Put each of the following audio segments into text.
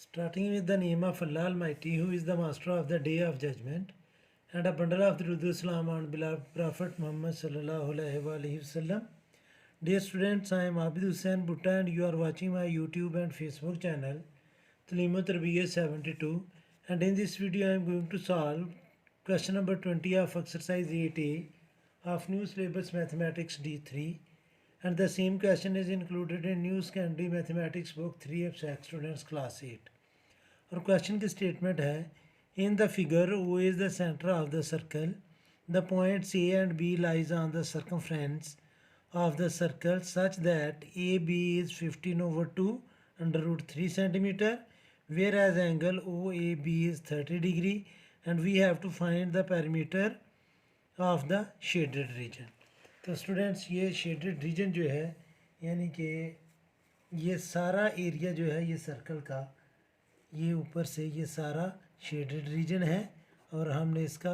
Starting with the name of Allah Almighty, who is the master of the day of judgment, and a bundle of the Islam and beloved Prophet Muhammad sallallahu alaihi wasallam. Dear students, I am Abid Hussain Butta and you are watching my YouTube and Facebook channel, Talimut Tarbiyat 72. And in this video, I am going to solve question number 20 of exercise 8A of New Syllabus Mathematics D3. And the same question is included in New Secondary Mathematics Book 3 of SAC Students Class 8. और question की statement है in the figure O is the centre of the circle the points A and B lies on the circumference of the circle such that A B is 15/2 √3 centimeter where as angle O A B is 30 degree and we have to find the parameter of the shaded region. तो students ये shaded region जो है यानी कि ये सारा area जो है ये सर्कल का ये ऊपर से ये सारा शेडेड रीजन है और हमने इसका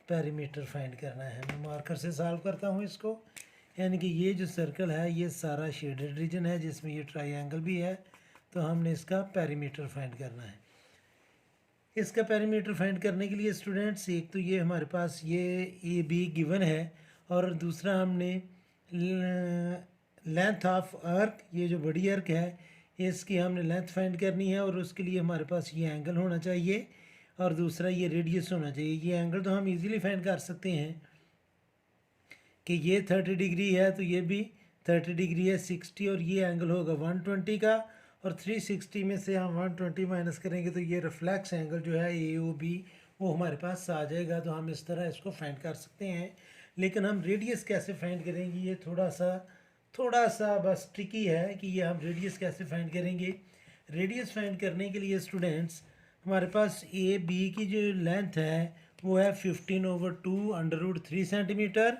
पैरीमीटर फाइंड करना है। मैं मार्कर से सॉल्व करता हूँ इसको, यानी कि ये जो सर्कल है ये सारा शेडेड रीजन है जिसमें ये ट्रायंगल भी है, तो हमने इसका पैरीमीटर फाइंड करना है। इसका पैरीमीटर फाइंड करने के लिए स्टूडेंट्स एक तो ये हमारे पास ये ए बी गिवन है और दूसरा हमने लेंथ ऑफ अर्क, ये जो बड़ी अर्क है इसकी हमने लेंथ फाइंड करनी है और उसके लिए हमारे पास ये एंगल होना चाहिए और दूसरा ये रेडियस होना चाहिए। ये एंगल तो हम इजीली फाइंड कर सकते हैं कि ये 30 डिग्री है तो ये भी 30 डिग्री है 60 और ये एंगल होगा 120 का और 360 में से हम 120 माइनस करेंगे तो ये रिफ्लेक्स एंगल जो है ए ओ बी वो हमारे पास आ जाएगा। तो हम इस तरह इसको फाइंड कर सकते हैं, लेकिन हम रेडियस कैसे फाइंड करेंगे ये थोड़ा सा बस ट्रिकी है कि ये हम रेडियस कैसे फाइंड करेंगे। रेडियस फाइंड करने के लिए स्टूडेंट्स हमारे पास ए बी की जो लेंथ है वो है 15/2 √3 सेंटीमीटर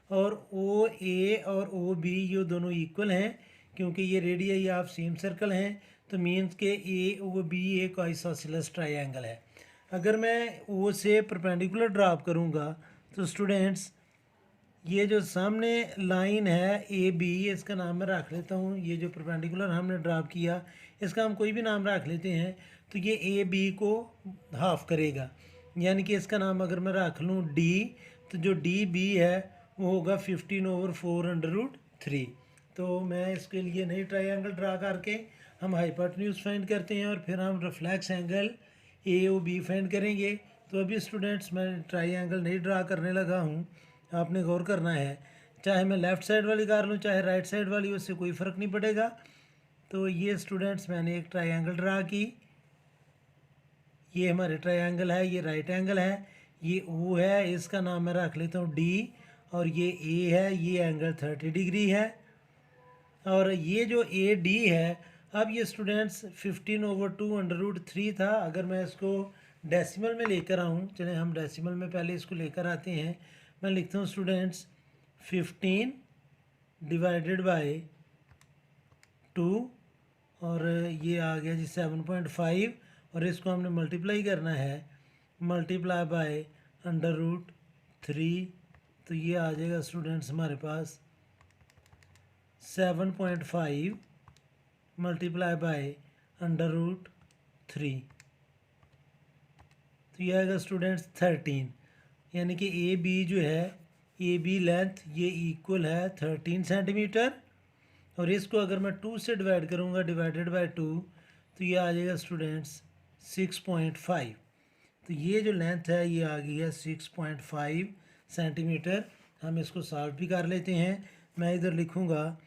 और ओ ए और ओ बी ये दोनों इक्वल हैं क्योंकि ये रेडियस ऑफ सेम सर्कल हैं, तो मीन्स के ए ओ बी एक आइसोसेलेस ट्रायंगल है। अगर मैं ओ से परपेंडिकुलर ड्रॉप करूँगा तो स्टूडेंट्स ये जो सामने लाइन है ए बी इसका नाम मैं रख लेता हूँ, ये जो परपेंडिकुलर हमने ड्रॉप किया इसका हम कोई भी नाम रख लेते हैं, तो ये ए बी को हाफ करेगा, यानी कि इसका नाम अगर मैं रख लूँ डी तो जो डी बी है वो होगा 15/4 √3। तो मैं इसके लिए नई ट्रायंगल ड्रा करके हम हाइपोटेन्यूज फाइंड करते हैं और फिर हम reflex angle A O B find करेंगे। तो अभी स्टूडेंट्स मैं ट्रायंगल नहीं ड्रा करने लगा हूँ, आपने गौर करना है, चाहे मैं लेफ़्ट साइड वाली कर लूँ चाहे राइट साइड वाली, उससे कोई फ़र्क नहीं पड़ेगा। तो ये स्टूडेंट्स मैंने एक ट्रायंगल ड्रा की, ये हमारे ट्रायंगल है, ये राइट एंगल है, ये ओ है इसका नाम मैं रख लेता हूँ डी और ये ए है, ये एंगल 30 डिग्री है और ये जो ए डी है अब ये स्टूडेंट्स 15/2 √3 था। अगर मैं इसको डेसिमल में लेकर आऊँ, चलें हम डेसिमल में पहले इसको लेकर आते हैं। मैं लिखता हूँ स्टूडेंट्स 15 डिवाइडेड बाय 2 और ये आ गया जी 7.5 और इसको हमने मल्टीप्लाई करना है, मल्टीप्लाई बाय √3, तो ये आ जाएगा स्टूडेंट्स हमारे पास 7.5 मल्टीप्लाई बाय √3, तो ये आएगा स्टूडेंट्स 13, यानी कि ए बी जो है ए बी लेंथ ये इक्वल है 13 सेंटीमीटर और इसको अगर मैं 2 से डिवाइड करूँगा डिवाइडेड बाय 2 तो ये आ जाएगा स्टूडेंट्स 6.5। तो ये जो लेंथ है ये आ गई है 6.5 सेंटीमीटर। हम इसको सॉल्व भी कर लेते हैं। मैं इधर लिखूँगा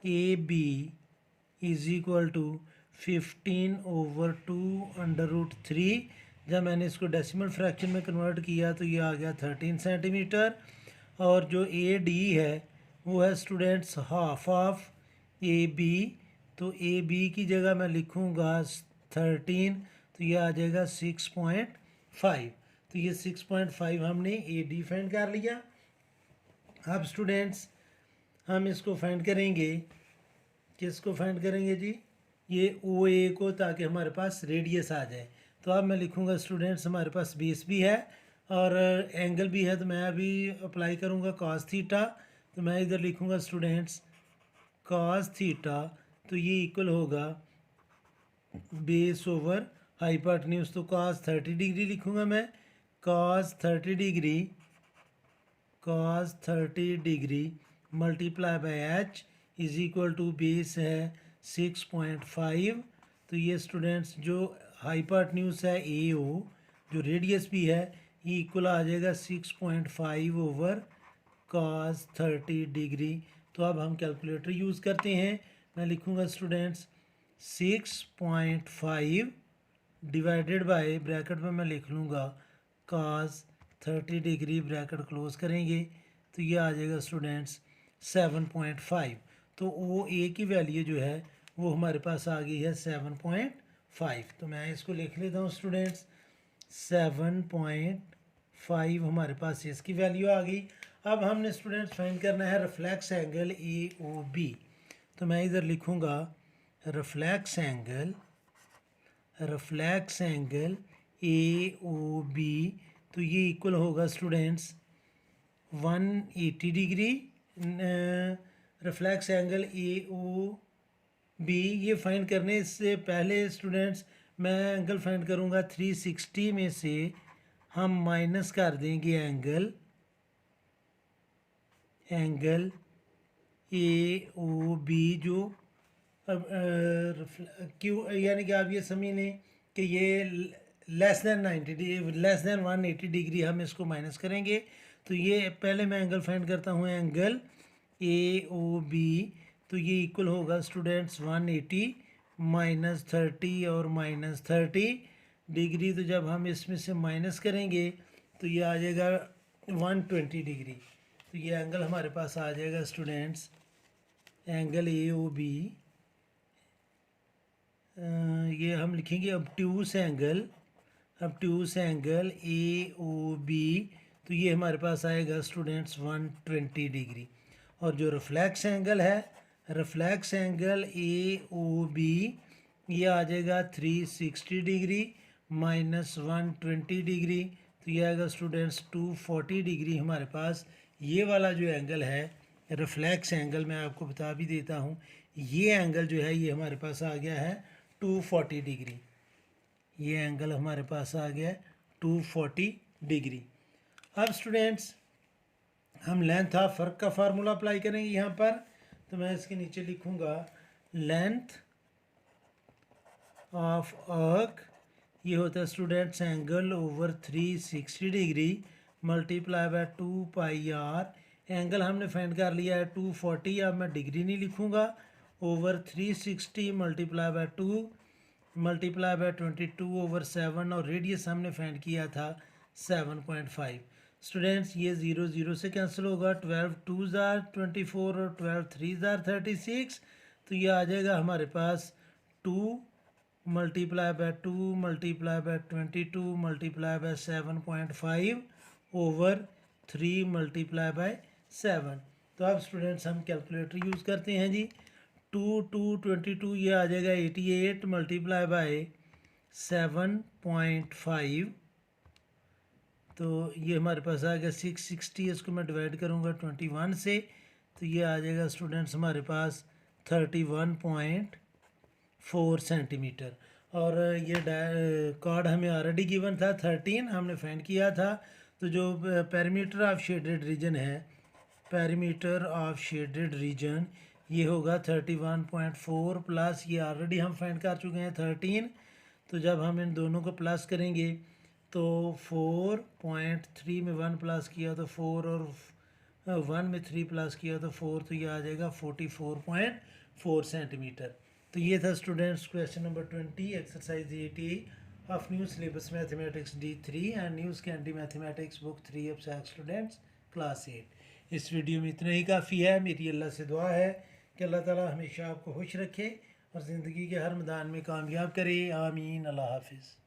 A B is equal to 15/2 √3। जब मैंने इसको डेसिमल फ्रैक्शन में कन्वर्ट किया तो ये आ गया 13 सेंटीमीटर और जो ए डी है वो है students half of A B, तो ए बी की जगह मैं लिखूँगा 13 तो ये आ जाएगा 6.5। तो ये 6.5 हमने ए डी फाइंड कर लिया। अब स्टूडेंट्स हम इसको फाइंड करेंगे, किसको फाइंड करेंगे जी, ये ओ ए को, ताकि हमारे पास रेडियस आ जाए। तो अब मैं लिखूँगा स्टूडेंट्स हमारे पास बेस भी है और एंगल भी है, तो मैं अभी अप्लाई करूँगा cos थीटा, तो मैं इधर लिखूँगा स्टूडेंट्स cos थीटा, तो ये इक्वल होगा बेस ओवर हाइपोटेन्यूज तो cos 30 डिग्री लिखूँगा मैं, cos 30 degree multiply by h is equal to base है 6.5। तो ये स्टूडेंट्स जो हाइपोटेन्यूज है AO, जो रेडियस भी है, ये इक्वल आ जाएगा 6.5 ओवर cos 30 डिग्री। तो अब हम कैलकुलेटर यूज़ करते हैं। मैं लिखूँगा स्टूडेंट्स 6.5 डिवाइडेड बाय, ब्रैकेट में मैं लिख लूँगा cos 30 डिग्री, ब्रैकेट क्लोज करेंगे तो ये आ जाएगा स्टूडेंट्स 7.5। तो वो ए की वैल्यू जो है वो हमारे पास आ गई है 7.5। तो मैं इसको लिख लेता हूँ स्टूडेंट्स, 7.5 हमारे पास इसकी वैल्यू आ गई। अब हमने स्टूडेंट्स फाइंड करना है रिफ्लेक्स एंगल AOB। तो मैं इधर लिखूँगा रिफ्लेक्स एंगल AOB। तो ये इक्वल होगा students 180 degree. Reflex angle AOB ये फाइंड करने से पहले स्टूडेंट्स मैं एंगल फाइंड करूँगा 360 में से हम माइनस कर देंगे एंगल AOB जो क्यों, यानी कि आप ये समझ लें कि ये लेस देन 180 डिग्री हम इसको माइनस करेंगे। तो ये पहले मैं एंगल फाइंड करता हूँ एंगल AOB। तो ये इक्वल होगा स्टूडेंट्स 180 माइनस 30 और माइनस 30 डिग्री। तो जब हम इसमें से माइनस करेंगे तो ये आ जाएगा 120 डिग्री। तो ये एंगल हमारे पास आ जाएगा स्टूडेंट्स एंगल AOB। ये हम लिखेंगे ऑब्ट्यूस एंगल AOB। तो ये हमारे पास आएगा स्टूडेंट्स 120 डिग्री। और जो रिफ्लेक्स एंगल AOB ये आ जाएगा 360 डिग्री माइनस 120 डिग्री। तो ये आएगा स्टूडेंट्स 240 डिग्री हमारे पास। ये वाला जो एंगल है रिफ्लेक्स एंगल, मैं आपको बता भी देता हूँ, ये एंगल जो है ये हमारे पास आ गया है 240 डिग्री। ये एंगल हमारे पास आ गया है 240 डिग्री। अब स्टूडेंट्स हम लेंथ ऑफ वर्क का फार्मूला अप्लाई करेंगे यहाँ पर। तो मैं इसके नीचे लिखूँगा लेंथ ऑफ अर्क, ये होता है students angle over 360 degree multiply by 2 pi R. Angle हमने फाइंड कर लिया है 240। अब मैं डिग्री नहीं लिखूँगा, over 360 multiply by 2 multiply by 22 over 7 और रेडियस हमने फाइंड किया था 7.5। स्टूडेंट्स ये 0 0 से कैंसिल होगा, 12 2 ज़ार 24 और 12 3 ज़ार 36। तो ये आ जाएगा हमारे पास 2 multiply by 2 multiply by 22 multiply by 7.5 over 3 multiply by 7। तो अब स्टूडेंट्स हम कैलकुलेटर यूज़ करते हैं जी। 22 ये आ जाएगा 88 मल्टीप्लाई बाय 7.5। तो ये हमारे पास आ गया 660। इसको मैं डिवाइड करूँगा 21 से तो ये आ जाएगा स्टूडेंट्स हमारे पास 31.4 सेंटीमीटर। और ये कॉर्ड हमें ऑलरेडी गिवन था 13, हमने फाइंड किया था। तो जो पेरीमीटर ऑफ शेडेड रीजन है, पेरीमीटर ऑफ शेडेड रीजन ये होगा 31.4 प्लस ये ऑलरेडी हम फाइंड कर चुके हैं 13। तो जब हम इन दोनों को प्लस करेंगे तो 4.3 में 1 प्लस किया तो 4 और 1 में 3 प्लस किया तो 4, तो ये आ जाएगा 44.4 सेंटीमीटर। तो ये था students question number 20 exercise 80 of new syllabus mathematics D3 and news candy mathematics book 3 of सैक स्टूडेंट्स क्लास 8। इस वीडियो में इतना ही काफ़ी है। मेरी अल्लाह से दुआ है कि अल्लाह ताला हमेशा आपको खुश रखे और ज़िंदगी के हर मैदान में कामयाब करे। आमीन। अल्लाह हाफिज़।